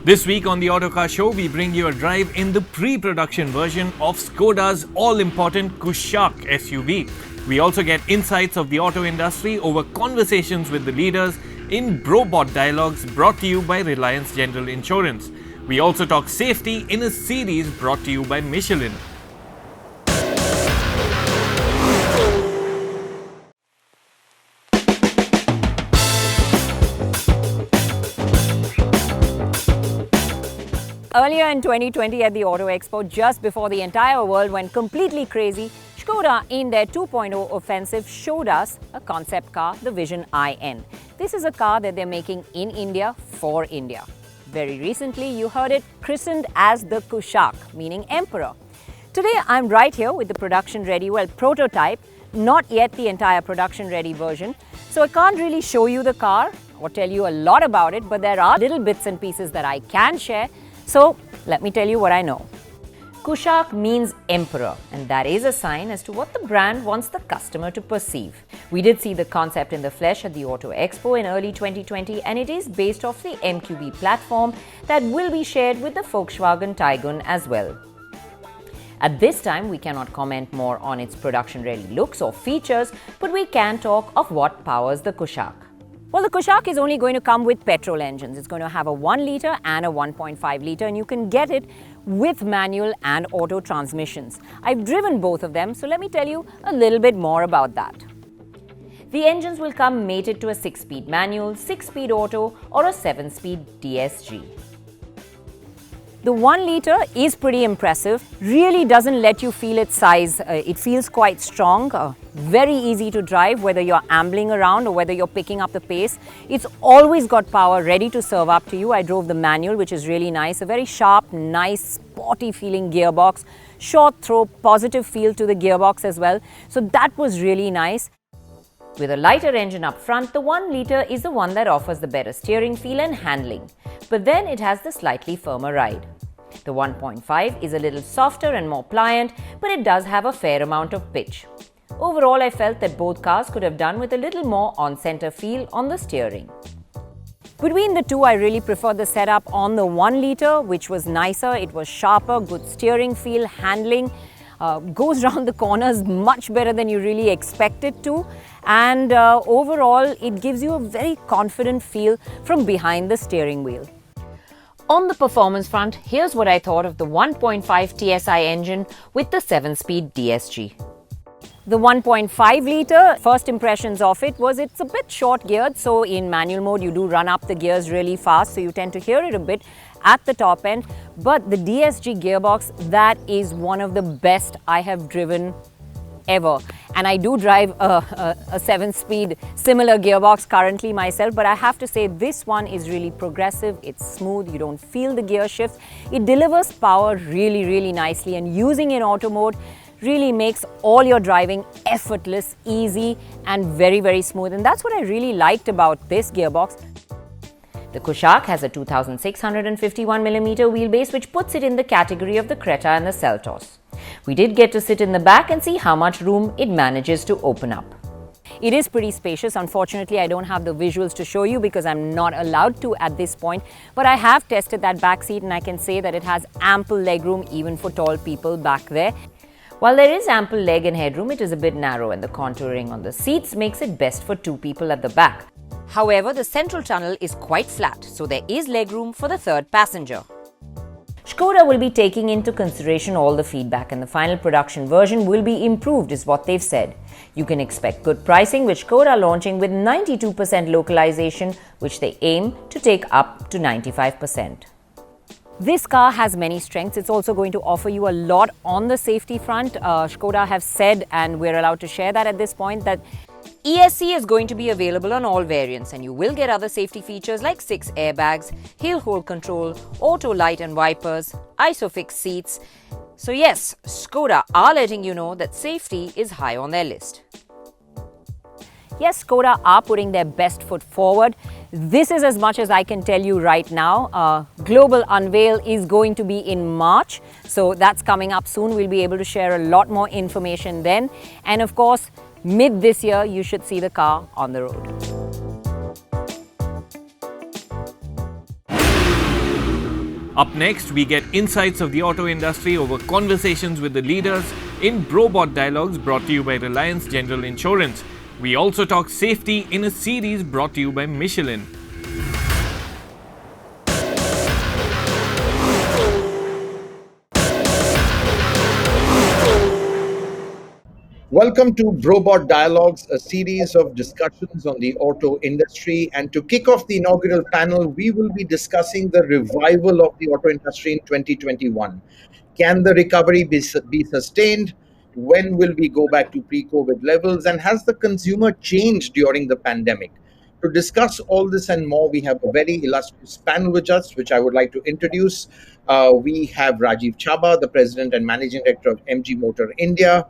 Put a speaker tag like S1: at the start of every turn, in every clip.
S1: This week on the Autocar show, we bring you a drive in the pre-production version of Skoda's all-important Kushaq SUV. We also get insights of the auto industry over conversations with the leaders in Brobot dialogues brought to you by Reliance General Insurance. We also talk safety in a series brought to you by Michelin.
S2: Earlier in 2020 at the Auto Expo, just before the entire world went completely crazy, Skoda in their 2.0 offensive showed us a concept car, the Vision IN. This is a car that they're making in India for India. Very recently, you heard it christened as the Kushaq, meaning Emperor. Today, I'm right here with the production-ready, prototype, not yet the entire production-ready version. So I can't really show you the car or tell you a lot about it, but there are little bits and pieces that I can share. So let me tell you what I know. Kushaq means emperor, and that is a sign as to what the brand wants the customer to perceive. We did see the concept in the flesh at the Auto Expo in early 2020, and it is based off the MQB platform that will be shared with the Volkswagen Tiguan as well. At this time, we cannot comment more on its production-ready looks or features, but we can talk of what powers the Kushaq. Well, the Kushaq is only going to come with petrol engines. It's going to have a 1 litre and a 1.5 litre, and you can get it with manual and auto transmissions. I've driven both of them, so let me tell you a little bit more about that. The engines will come mated to a 6-speed manual, 6-speed auto, or a 7-speed DSG. The 1 litre is pretty impressive, really doesn't let you feel its size. It feels quite strong, very easy to drive whether you're ambling around or whether you're picking up the pace. It's always got power ready to serve up to you. I drove the manual, which is really nice, a very sharp, nice, sporty feeling gearbox, short throw, positive feel to the gearbox as well. So that was really nice. With a lighter engine up front, the 1 litre is the one that offers the better steering feel and handling. But then it has the slightly firmer ride. The 1.5 is a little softer and more pliant, but it does have a fair amount of pitch. Overall, I felt that both cars could have done with a little more on-center feel on the steering. Between the two, I really preferred the setup on the 1 litre, which was nicer, it was sharper, good steering feel, handling, goes round the corners much better than you really expect it to, and overall it gives you a very confident feel from behind the steering wheel. On the performance front, here's what I thought of the 1.5 TSI engine with the 7-speed DSG. The 1.5 litre, first impressions of it was it's a bit short geared, so in manual mode you do run up the gears really fast, so you tend to hear it a bit at the top end. But the DSG gearbox, that is one of the best I have driven ever. And I do drive a 7-speed similar gearbox currently myself, but I have to say this one is really progressive, it's smooth, you don't feel the gear shifts. It delivers power really, really nicely, and using in auto mode really makes all your driving effortless, easy, and very, very smooth. And that's what I really liked about this gearbox. The Kushaq has a 2,651mm wheelbase, which puts it in the category of the Creta and the Seltos. We did get to sit in the back and see how much room it manages to open up. It is pretty spacious. Unfortunately, I don't have the visuals to show you because I'm not allowed to at this point, but I have tested that back seat and I can say that it has ample legroom even for tall people back there. While there is ample leg and headroom, it is a bit narrow, and the contouring on the seats makes it best for 2 people at the back. However, the central tunnel is quite flat, so there is legroom for the 3rd passenger. Skoda will be taking into consideration all the feedback, and the final production version will be improved, is what they've said. You can expect good pricing, with Skoda launching with 92% localization, which they aim to take up to 95%. This car has many strengths. It's also going to offer you a lot on the safety front. Skoda have said, and we're allowed to share that at this point, that ESC is going to be available on all variants, and you will get other safety features like 6 airbags, hill hold control, auto light and wipers, ISOFIX seats. So yes, Skoda are letting you know that safety is high on their list. Yes, Skoda are putting their best foot forward. This is as much as I can tell you right now. Global unveil is going to be in March, so that's coming up soon. We'll be able to share a lot more information then. And of course, mid this year, you should see the car on the road.
S1: Up next, we get insights of the auto industry over conversations with the leaders in Brobot Dialogues, brought to you by Reliance General Insurance. We also talk safety in a series brought to you by Michelin.
S3: Welcome to Brobot Dialogues, a series of discussions on the auto industry. And to kick off the inaugural panel, we will be discussing the revival of the auto industry in 2021. Can the recovery be sustained? When will we go back to pre-COVID levels? And has the consumer changed during the pandemic? To discuss all this and more, we have a very illustrious panel with us, which I would like to introduce. We have Rajiv Chhabra, the President and Managing Director of MG Motor India.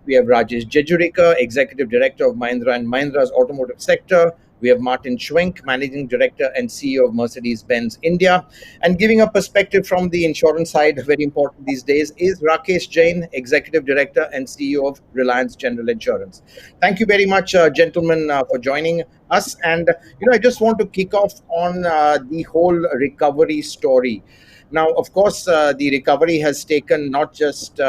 S3: We have Rajesh Jejurikar, Executive Director of Mahindra & Mahindra's automotive sector. We have Martin Schwenk, Managing Director and CEO of Mercedes-Benz India. And giving a perspective from the insurance side, very important these days, is Rakesh Jain, Executive Director and CEO of Reliance General Insurance. Thank you very much, gentlemen, for joining us. And, I just want to kick off on the whole recovery story. Now, of course, the recovery has taken not just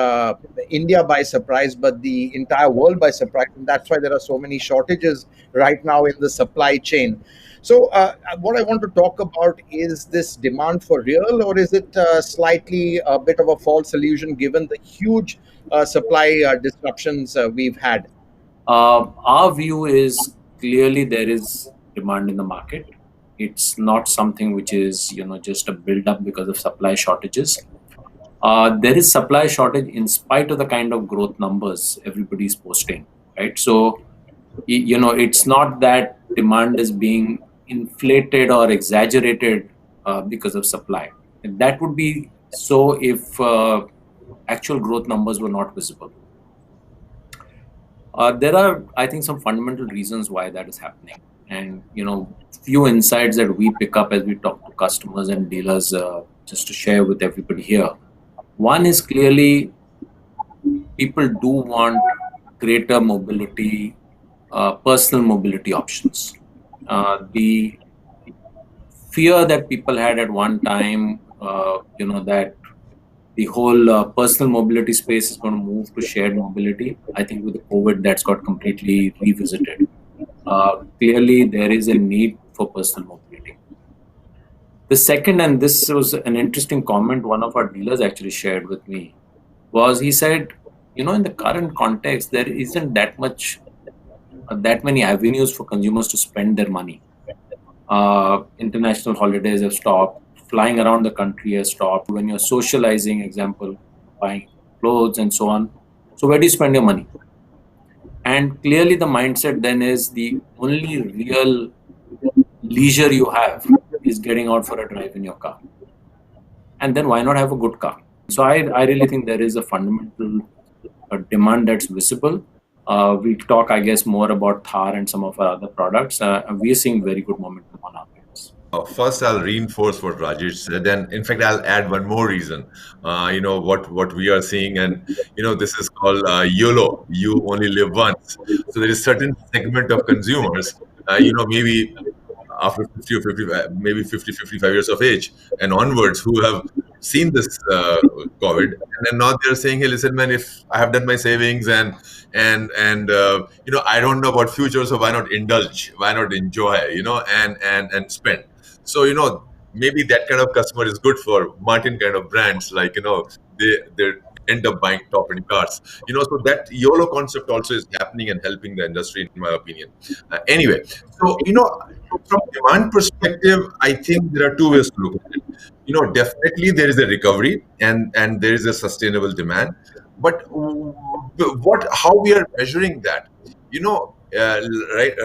S3: India by surprise, but the entire world by surprise. And that's why there are so many shortages right now in the supply chain. So what I want to talk about is this demand for real, or is it slightly a bit of a false illusion given the huge supply disruptions we've had?
S4: Our view is clearly there is demand in the market. It's not something which is, just a build-up because of supply shortages. There is supply shortage in spite of the kind of growth numbers everybody's posting, right? So, it's not that demand is being inflated or exaggerated because of supply. And that would be so if actual growth numbers were not visible. There are, I think, some fundamental reasons why that is happening. And, few insights that we pick up as we talk to customers and dealers, just to share with everybody here. One is clearly people do want greater mobility, personal mobility options. The fear that people had at one time, that the whole personal mobility space is going to move to shared mobility. I think with the COVID, that's got completely revisited. Clearly, there is a need for personal mobility. The second, and this was an interesting comment one of our dealers actually shared with me, was he said, in the current context, there isn't that many avenues for consumers to spend their money. International holidays have stopped. Flying around the country has stopped. When you're socializing, example, buying clothes and so on. So where do you spend your money? And clearly the mindset then is the only real leisure you have is getting out for a drive in your car. And then why not have a good car? So I really think there is a fundamental demand that's visible. We'll talk, I guess, more about Thar and some of our other products. We are seeing very good momentum on our brands.
S5: First, I'll reinforce what Rajesh said, and in fact, I'll add one more reason. What we are seeing, and this is called YOLO. You only live once. So there is certain segment of consumers, maybe after 50 or 50, maybe 50, 55 years of age and onwards, who have seen this COVID, and then now they're saying, "Hey, listen, man, if I have done my savings and I don't know about future, so why not indulge? Why not enjoy? And spend." So maybe that kind of customer is good for Martin kind of brands, like they end up buying top-end cars. So that YOLO concept also is happening and helping the industry, in my opinion. Anyway, so from demand perspective, I think there are two ways to look at it. Definitely there is a recovery and there is a sustainable demand. But how we are measuring that?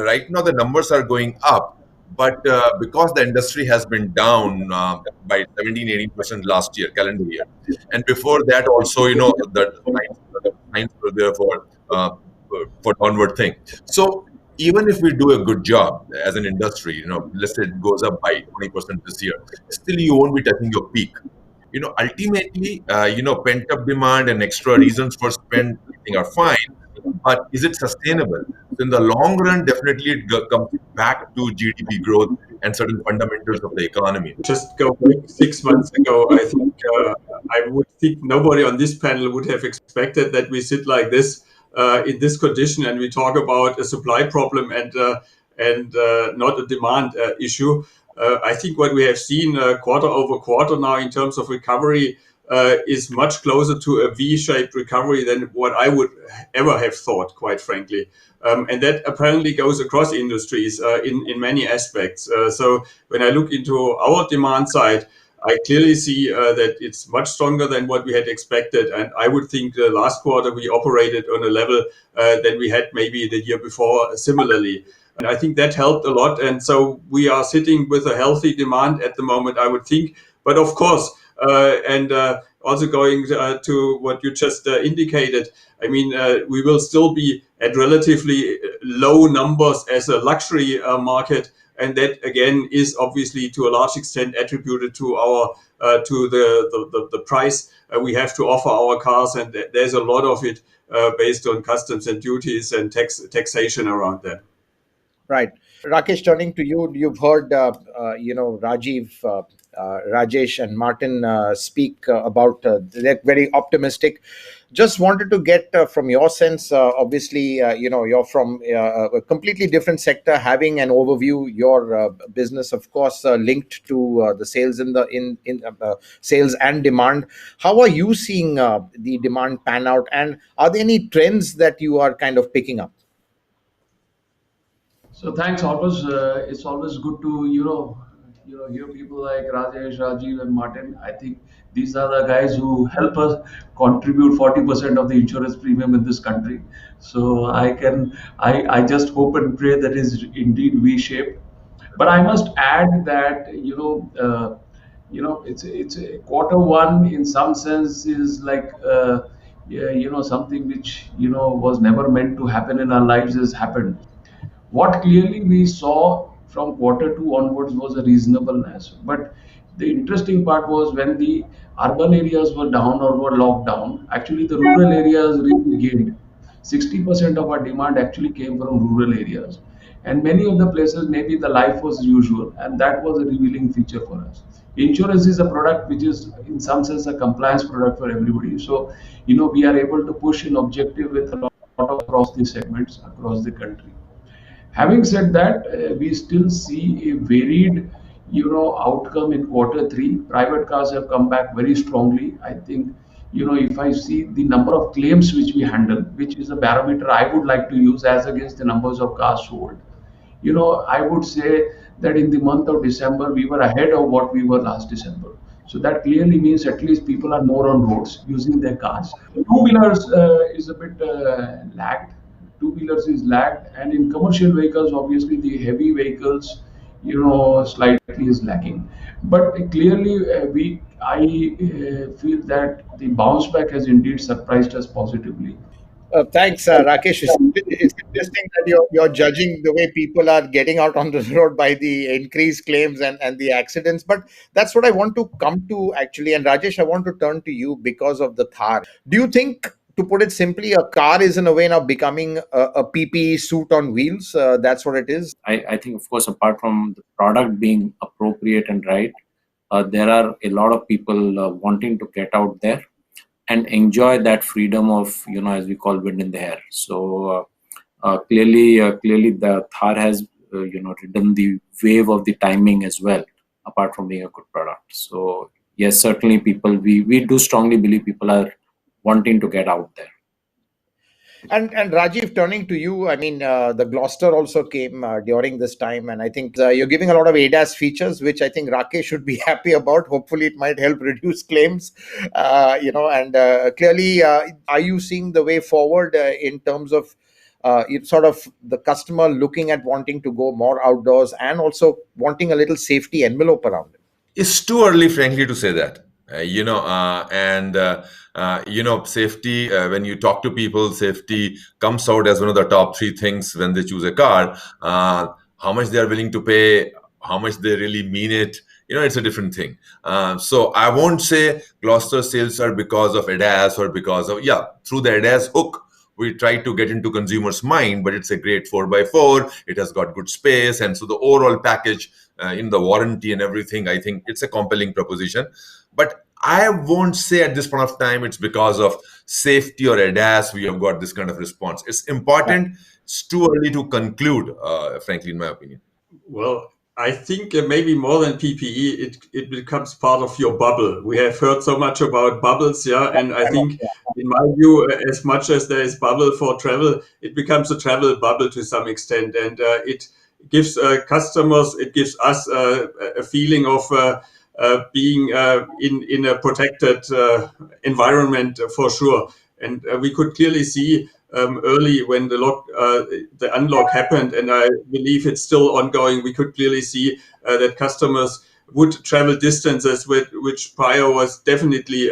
S5: Right now the numbers are going up, but because the industry has been down by 17-18% last year, calendar year, and before that also, the signs were there for downward thing. So even if we do a good job as an industry, let's say it goes up by 20% this year, still you won't be touching your peak. Ultimately, pent-up demand and extra reasons for spend, I think, are fine. But is it sustainable? So in the long run, definitely it comes back to GDP growth and certain fundamentals of the economy.
S6: Just go back 6 months ago, I think I would think nobody on this panel would have expected that we sit like this in this condition and we talk about a supply problem and not a demand issue. I think what we have seen quarter over quarter now in terms of recovery is much closer to a V-shaped recovery than what I would ever have thought, quite frankly. And that apparently goes across industries in many aspects. So when I look into our demand side, I clearly see that it's much stronger than what we had expected. And I would think last quarter we operated on a level that we had maybe the year before similarly. And I think that helped a lot. And so we are sitting with a healthy demand at the moment, I would think. But of course, also going to what you just indicated, I mean, we will still be at relatively low numbers as a luxury market. And that again is obviously to a large extent attributed to our to the price we have to offer our cars, and there's a lot of it based on customs and duties and taxation around that.
S3: Right. Rakesh, turning to you, you've heard, Rajiv, Rajesh, and Martin speak about they're very optimistic. Just wanted to get from your sense, obviously, you're from a completely different sector, having an overview. Your business, of course, linked to the sales in sales and demand. How are you seeing the demand pan out, and are there any trends that you are kind of picking up?
S7: So thanks, always. It's always good to hear people like Rajesh, Rajiv, and Martin. I think these are the guys who help us contribute 40% of the insurance premium in this country. So I just hope and pray that is indeed V-shaped. But I must add that it's a quarter one in some sense is like something which was never meant to happen in our lives has happened. What clearly we saw from quarter two onwards was a reasonableness. But the interesting part was when the urban areas were down or were locked down, actually the rural areas really gained. 60% of our demand actually came from rural areas. And many of the places, maybe the life was usual, and that was a revealing feature for us. Insurance is a product which is, in some sense, a compliance product for everybody. So, we are able to push an objective with a lot of across the segments across the country. Having said that, we still see a varied, outcome in quarter three. Private cars have come back very strongly. I think, if I see the number of claims which we handle, which is a barometer I would like to use as against the numbers of cars sold, I would say that in the month of December, we were ahead of what we were last December. So that clearly means at least people are more on roads using their cars. Two-wheelers is a bit lagged. Two-wheelers is lagged, and in commercial vehicles, obviously the heavy vehicles, slightly is lacking. But clearly, I feel that the bounce back has indeed surprised us positively.
S3: Thanks, Rakesh. It's interesting that you're judging the way people are getting out on the road by the increased claims and the accidents. But that's what I want to come to actually. And Rajesh, I want to turn to you because of the Thar. Do you think, to put it simply, a car is in a way now becoming a PPE suit on wheels? That's what it is.
S4: I think, of course, apart from the product being appropriate and right, there are a lot of people wanting to get out there and enjoy that freedom of, as we call, wind in the hair. So clearly the Thar has, ridden the wave of the timing as well, apart from being a good product. So yes, certainly people, we do strongly believe people are wanting to get out there.
S3: And Rajiv, turning to you, I mean, the Gloucester also came during this time, and I think you're giving a lot of ADAS features, which I think Rakesh should be happy about. Hopefully, it might help reduce claims, and clearly, are you seeing the way forward in terms of sort of the customer looking at wanting to go more outdoors and also wanting a little safety envelope around it?
S5: It's too early, frankly, to say that. Safety, when you talk to people, safety comes out as one of the top three things when they choose a car. How much they are willing to pay, how much they really mean it, it's a different thing. So I won't say Gloucester sales are because of ADAS or because of, through the ADAS hook, we try to get into consumers' mind, but it's a great 4x4. It has got good space, and so the overall package in the warranty and everything, I think it's a compelling proposition. But I won't say at this point of time it's because of safety or ADAS we have got this kind of response. It's important. It's too early to conclude, frankly, in my opinion.
S6: Well, I think maybe more than PPE, it becomes part of your bubble. We have heard so much about bubbles, yeah, and I think, in my view, as much as there is bubble for travel, it becomes a travel bubble to some extent, and it gives customers, it gives us a feeling of being in a protected environment for sure. And we could clearly see early when the unlock happened, and I believe it's still ongoing. We could clearly see that customers would travel distances which prior was definitely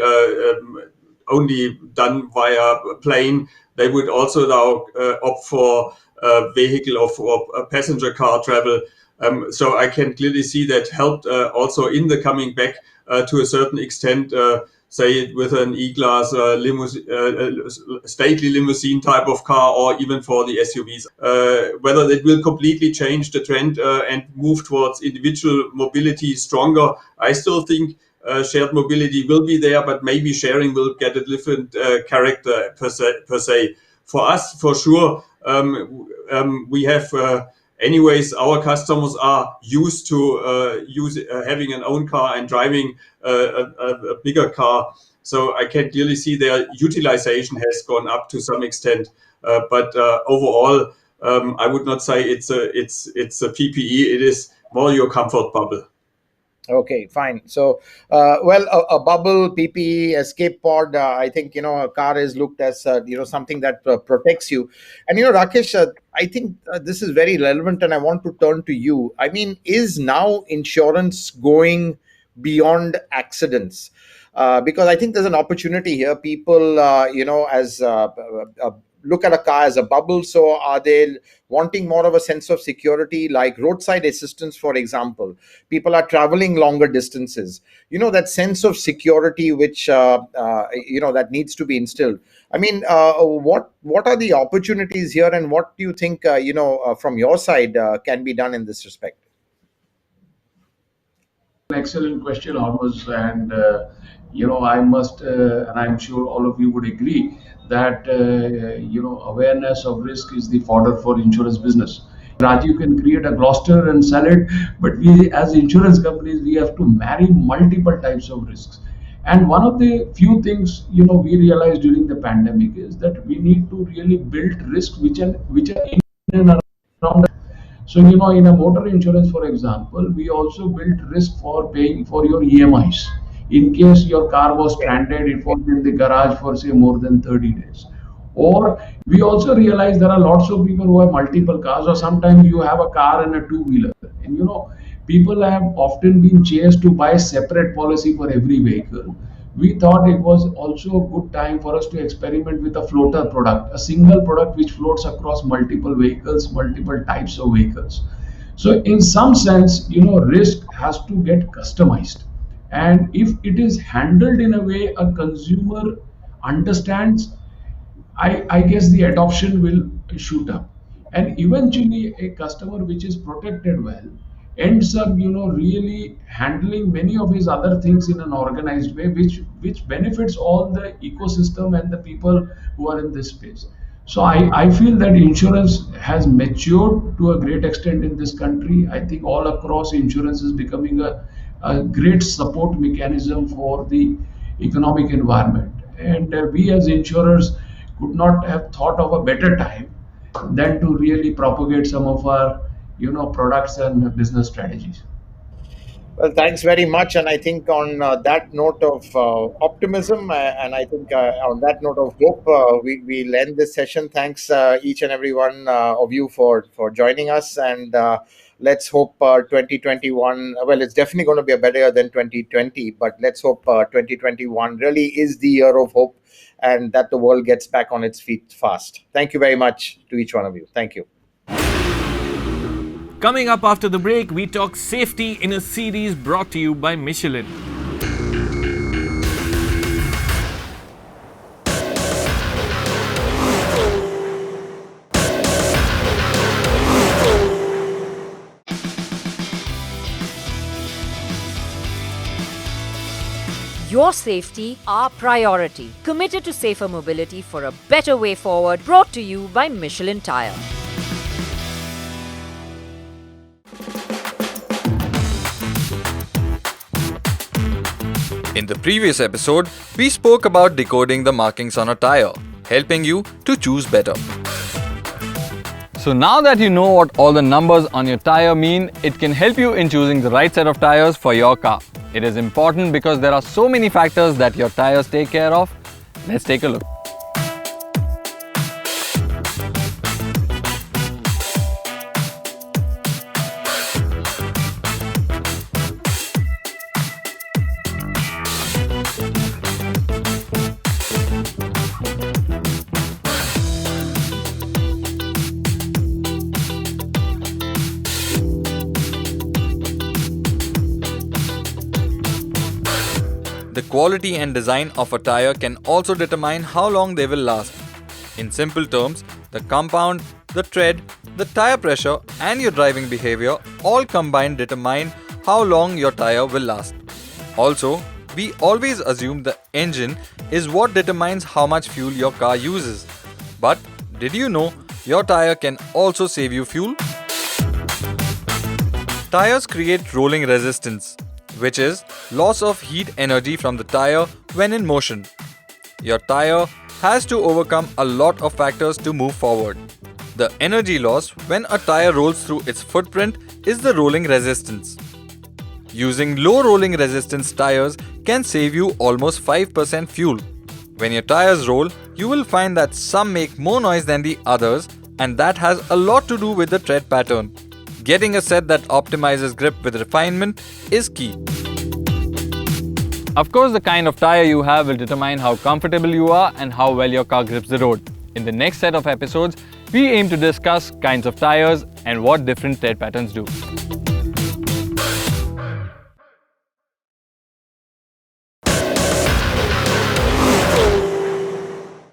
S6: only done via plane. They would also now opt for vehicle or for a passenger car travel. So I can clearly see that helped also in the coming back to a certain extent. Say it with an E-Class stately limousine type of car, or even for the SUVs. Whether it will completely change the trend and move towards individual mobility stronger, I still think shared mobility will be there, but maybe sharing will get a different character per se. For us, for sure, we have... Anyways, our customers are used to having an own car and driving a bigger car. So I can clearly see their utilization has gone up to some extent. But overall, I would not say it's a PPE. It is more your comfort bubble.
S3: Okay, fine. So, a bubble, PPE, escape pod. I think a car is looked as something that protects you. And Rakesh, I think this is very relevant, and I want to turn to you. I mean, is now insurance going beyond accidents? Because I think there's an opportunity here. People, as look at a car as a bubble. So are they wanting more of a sense of security, like roadside assistance, for example? People are traveling longer distances. That sense of security, which, that needs to be instilled. I mean, what are the opportunities here, and what do you think, from your side can be done in this respect?
S7: Excellent question, Hormuz, and I must, and I'm sure all of you would agree that awareness of risk is the fodder for insurance business. Rajiv can create a Gloucester and sell it, but we, as insurance companies, we have to marry multiple types of risks. And one of the few things we realized during the pandemic is that we need to really build risks which are in and around. So, in a motor insurance, for example, we also built risk for paying for your EMIs. In case your car was stranded, it was in the garage for, say, more than 30 days. Or we also realized there are lots of people who have multiple cars, or sometimes you have a car and a two-wheeler. And, people have often been chased to buy separate policy for every vehicle. We thought it was also a good time for us to experiment with a floater product, a single product which floats across multiple vehicles, multiple types of vehicles. So in some sense, risk has to get customized. And if it is handled in a way a consumer understands, I guess the adoption will shoot up. And eventually a customer which is protected well ends up really handling many of his other things in an organized way, which benefits all the ecosystem and the people who are in this space. So I feel that insurance has matured to a great extent in this country. I think all across insurance is becoming a great support mechanism for the economic environment, and we as insurers could not have thought of a better time than to really propagate some of our products and business strategies.
S3: Well, thanks very much. And I think on that note of optimism, and I think on that note of hope, we'll end this session. Thanks each and every one of you for joining us. And let's hope 2021, well, it's definitely going to be a better year than 2020, but let's hope 2021 really is the year of hope, and that the world gets back on its feet fast. Thank you very much to each one of you. Thank you.
S1: Coming up after the break, we talk safety in a series brought to you by Michelin.
S2: your safety our priority. Committed to safer mobility for a better way forward. Brought to you by Michelin Tyres.
S8: In the previous episode, we spoke about decoding the markings on a tire, helping you to choose better. So now that you know what all the numbers on your tire mean, it can help you in choosing the right set of tires for your car. It is important because there are so many factors that your tires take care of. Let's take a look. The quality and design of a tire can also determine how long they will last. In simple terms, the compound, the tread, the tire pressure and your driving behavior all combined determine how long your tire will last. Also, we always assume the engine is what determines how much fuel your car uses. But did you know your tire can also save you fuel? Tires create rolling resistance, which is loss of heat energy from the tire when in motion. Your tire has to overcome a lot of factors to move forward. The energy loss when a tire rolls through its footprint is the rolling resistance. Using low rolling resistance tires can save you almost 5% fuel. When your tires roll, you will find that some make more noise than the others, and that has a lot to do with the tread pattern. Getting a set that optimizes grip with refinement is key. Of course, the kind of tire you have will determine how comfortable you are and how well your car grips the road. In the next set of episodes, we aim to discuss kinds of tires and what different tread patterns do.